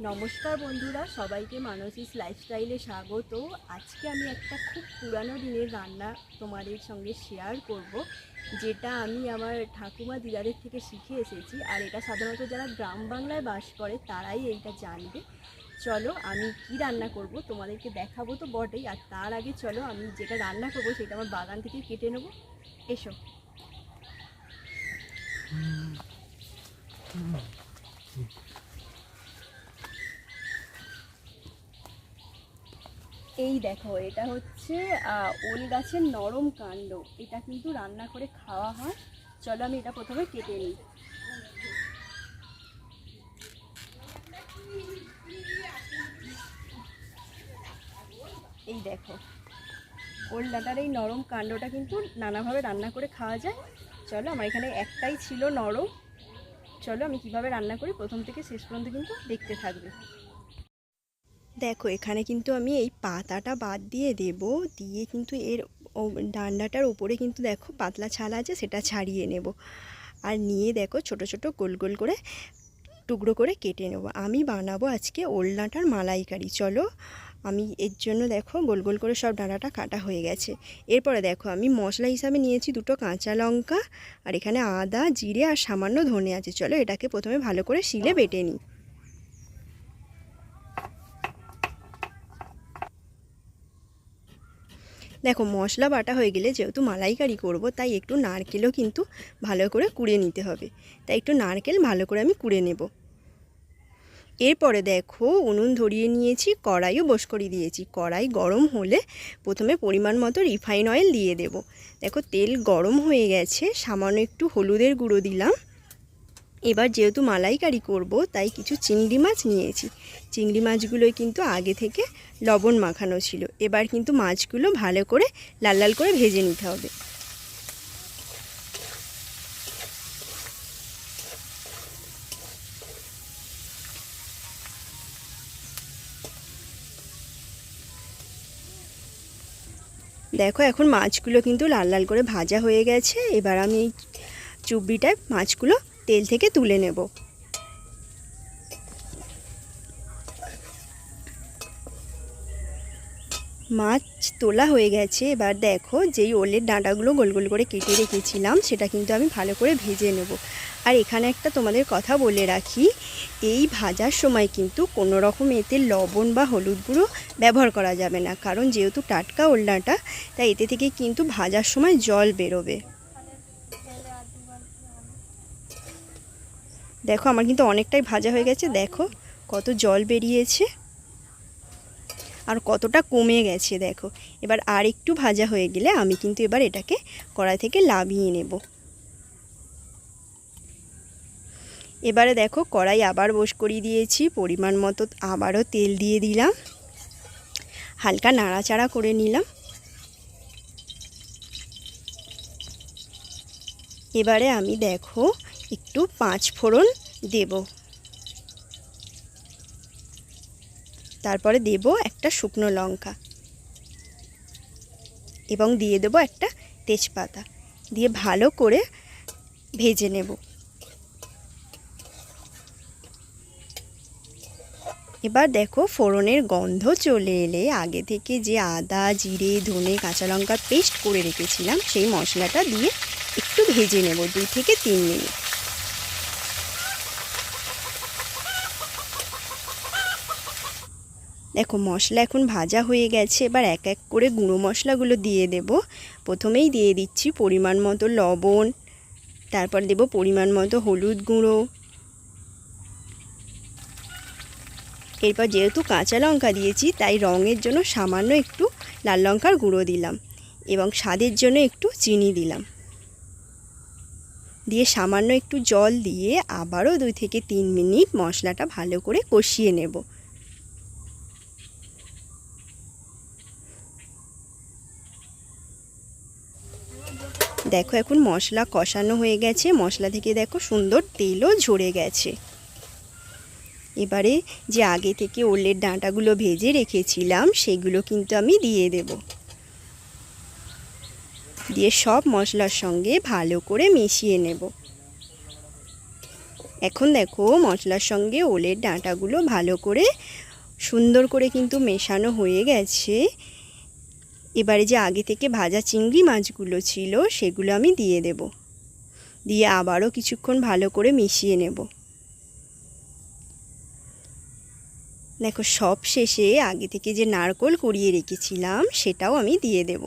নমস্কার বন্ধুরা, সবাইকে মানসীস লাইফস্টাইলে স্বাগত। আজকে আমি একটা খুব পুরানো দিনের রান্না তোমাদের সঙ্গে শেয়ার করব, যেটা আমি আমার ঠাকুমা দিদাদের থেকে শিখে এসেছি। আর এটা সাধারণত যারা গ্রাম বাংলায় বাস করে তারাই এইটা জানবে। চলো আমি কি রান্না করব তোমাদেরকে দেখাবো তো বটেই। আর তার আগে চলো আমি যেটা রান্না করব সেটা আমার বাগান থেকে কেটে নেবো। এসো। এই দেখো, এটা হচ্ছে ওল গাছের নরম কাণ্ড। এটা কিন্তু রান্না করে খাওয়া হয়। চলো আমি এটা প্রথমে কেটে নিই। এই দেখো, ওল ডাঁটার এই নরম কাণ্ডটা কিন্তু নানাভাবে রান্না করে খাওয়া যায়। চলো, আমার এখানে একটাই ছিল নরম। চলো আমি কিভাবে রান্না করি প্রথম থেকে শেষ পর্যন্ত কিন্তু দেখতে থাকবে। দেখো, এখানে কিন্তু আমি এই পাতাটা বাদ দিয়ে দেব, দিয়ে কিন্তু এর ডান্ডাটার উপরে কিন্তু দেখো পাতলা ছাল আছে, সেটা ছাড়িয়ে নেব। আর নিয়ে দেখো ছোট ছোট গোল গোল করে টুকরো করে কেটে নেব। আমি বানাবো আজকে ওল ডাঁটার মালাইকারি। চলো, আমি এর জন্য দেখো গোল গোল করে সব ডাঁটাটা কাটা হয়ে গেছে। এরপরে দেখো আমি মশলা হিসাবে নিয়েছি দুটো কাঁচা লঙ্কা, আর এখানে আদা, জিরে আর সামান্য ধনে আছে। চলো এটাকে প্রথমে ভালো করে শিলে বেটে নিই। দেখো, মশলা বাটা হয়ে গেলে, যেহেতু মালাইকারি করব তাই একটু নারকেলও কিন্তু ভালো করে কুড়ে নিতে হবে। তাই একটু নারকেল ভালো করে আমি কুড়ে নেব। এরপরে দেখো উনুন ধরিয়ে নিয়েছি, কড়াইও বস করে দিয়েছি। কড়াই গরম হলে প্রথমে পরিমাণ মতো রিফাইন অয়েল দিয়ে দেব। দেখো তেল গরম হয়ে গেছে, সামান্য একটু হলুদের গুঁড়ো দিলাম। এবার যেহেতু মালাইকারি করব তাই কিছু চিংড়ি মাছ নিয়েছি। চিংড়ি মাছগুলোই কিন্তু আগে থেকে লবণ মাখানো ছিল। এবার কিন্তু মাছগুলো ভালো করে লাল লাল করে ভেজে নিতে হবে। দেখো এখন মাছগুলো কিন্তু লাল লাল করে ভাজা হয়ে গেছে। এবার আমি এই চুবড়িটায় মাছগুলো তেল থেকে তুলে নেব। মাছ তোলা হয়ে গেছে। এবার দেখো যেই ওলের ডাঁটাগুলো গোল গোল করে কেটে রেখেছিলাম সেটা কিন্তু আমি ভালো করে ভেজে নেব। আর এখানে একটা তোমাদের কথা বলে রাখি, এই ভাজার সময় কিন্তু কোনো রকম এতে লবণ বা হলুদ গুঁড়ো ব্যবহার করা যাবে না, কারণ যেহেতু টাটকা ওল ডাঁটা তাই এতে থেকে কিন্তু ভাজার সময় জল বেরোবে। দেখো আমার কিন্তু অনেকটাই ভাজা হয়ে গেছে, দেখো কত জল বেরিয়েছে আর কতটা কমে গেছে। দেখো এবার আর একটু ভাজা হয়ে গেলে আমি কিন্তু এবার এটাকে কড়াই থেকে নামিয়ে নেব। এবারে দেখো কড়াই আবার বস করিয়ে দিয়েছি, পরিমাণ মতো আবারও তেল দিয়ে দিলাম, হালকা নাড়াচাড়া করে নিলাম। এবারে আমি দেখো একটু 5 ফোড়ন দেব, তারপরে দেব একটা শুকনো লঙ্কা এবং দিয়ে দেব একটা তেজপাতা, দিয়ে ভালো করে ভেজে নেব। এবার দেখো ফোড়নের গন্ধ চলে এলে আগে থেকে যে আদা, জিরে, ধনে, কাঁচা লঙ্কার পেস্ট করে রেখেছিলাম সেই মশলাটা দিয়ে একটু ভেজে নেব 2 থেকে 3 মিনিট। দেখো মশলা এখন ভাজা হয়ে গেছে। এবার এক এক করে গুঁড়ো মশলাগুলো দিয়ে দেব। প্রথমেই দিয়ে দিচ্ছি পরিমাণ মতো লবণ, তারপর দেব পরিমাণ মতো হলুদ গুঁড়ো। এরপর যেহেতু কাঁচা লঙ্কা দিয়েছি তাই রঙের জন্য সামান্য একটু লাল লঙ্কার গুঁড়ো দিলাম এবং স্বাদের জন্য একটু চিনি দিলাম। দিয়ে সামান্য একটু জল দিয়ে আবারও 2 থেকে 3 মিনিট মশলাটা ভালো করে কষিয়ে নেব। দেখো এখন মশলা কষানো হয়ে গেছে, মশলা থেকে দেখো সুন্দর তেলও ঝরে গেছে। এবারে যে আগে থেকে ওলের ডাঁটাগুলো ভেজে রেখেছিলাম সেগুলো কিন্তু আমি দিয়ে দেব। দিয়ে সব মশলার সঙ্গে ভালো করে মিশিয়ে নেব। এখন দেখো মশলার সঙ্গে ওলের ডাঁটাগুলো ভালো করে সুন্দর করে কিন্তু মেশানো হয়ে গেছে। এবারে যে আগে থেকে ভাজা চিংড়ি মাছগুলো ছিল সেগুলো আমি দিয়ে দেব, দিয়ে আবারও কিছুক্ষণ ভালো করে মিশিয়ে নেব। দেখো সব শেষে আগে থেকে যে নারকেল কুড়িয়ে রেখেছিলাম সেটাও আমি দিয়ে দেব।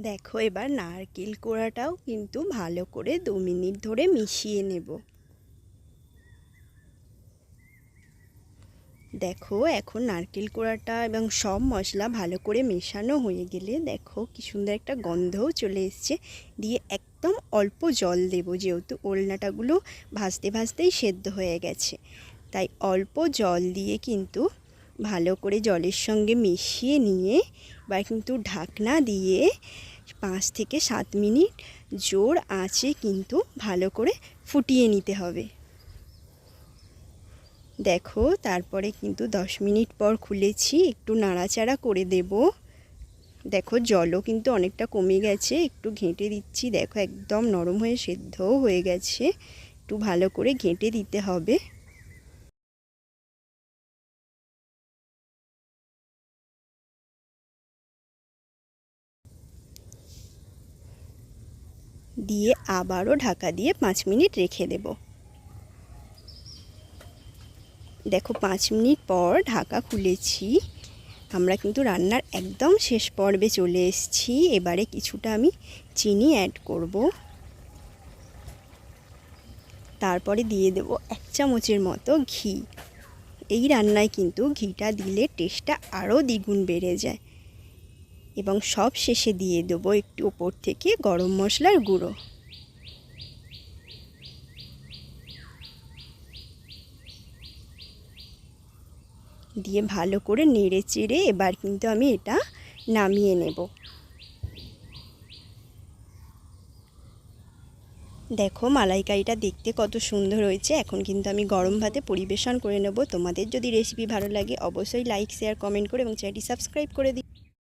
দেখো এবার নারকেল কোড়াটাও কিন্তু ভালো করে 2 মিনিট ধরে মিশিয়ে নেব। দেখো এখন নারকেল কোড়াটা এবং সব মশলা ভালো করে মেশানো হয়ে গেলে দেখো কি সুন্দর একটা গন্ধও চলে এসছে। দিয়ে একদম অল্প জল দেব, যেহেতু ওলনাটাগুলো ভাজতে ভাজতেই সেদ্ধ হয়ে গেছে, তাই অল্প জল দিয়ে কিন্তু ভালো করে জলের সঙ্গে মিশিয়ে নিয়ে এবার কিন্তু ঢাকনা দিয়ে 5 থেকে 7 মিনিট জোর আঁচে কিন্তু ভালো করে ফুটিয়ে নিতে হবে। দেখো তারপরে কিন্তু 10 মিনিট পর খুলেছি, একটু নাড়াচাড়া করে দেব। দেখো জলও কিন্তু অনেকটা কমে গেছে, একটু ঘেঁটে দিচ্ছি। দেখো একদম নরম হয়ে সেদ্ধও হয়ে গেছে, একটু ভালো করে ঘেঁটে দিতে হবে। দিয়ে আবারও ঢাকা দিয়ে 5 মিনিট রেখে দেব। দেখো 5 মিনিট পর ঢাকা খুলেছি, আমরা কিন্তু রান্নার একদম শেষ পর্বে চলে এসেছি। এবারে কিছুটা আমি চিনি অ্যাড করব, তারপরে দিয়ে দেব 1 চামচের মতো ঘি। এই রান্নায় কিন্তু ঘিটা দিলে টেস্টটা আরও দ্বিগুণ বেড়ে যায়। এবং সব শেষে দিয়ে দেবো একটু ওপর থেকে গরম মশলার গুঁড়ো। দিয়ে ভালো করে নেড়ে চেড়ে এবার কিন্তু আমি এটা নামিয়ে নেব। দেখো মালাইকারিটা দেখতে কত সুন্দর হয়েছে। এখন কিন্তু আমি গরম ভাতে পরিবেশন করে নেব। তোমাদের যদি রেসিপি ভালো লাগে অবশ্যই লাইক শেয়ার কমেন্ট করে এবং চ্যানেলটি সাবস্ক্রাইব করে দিই।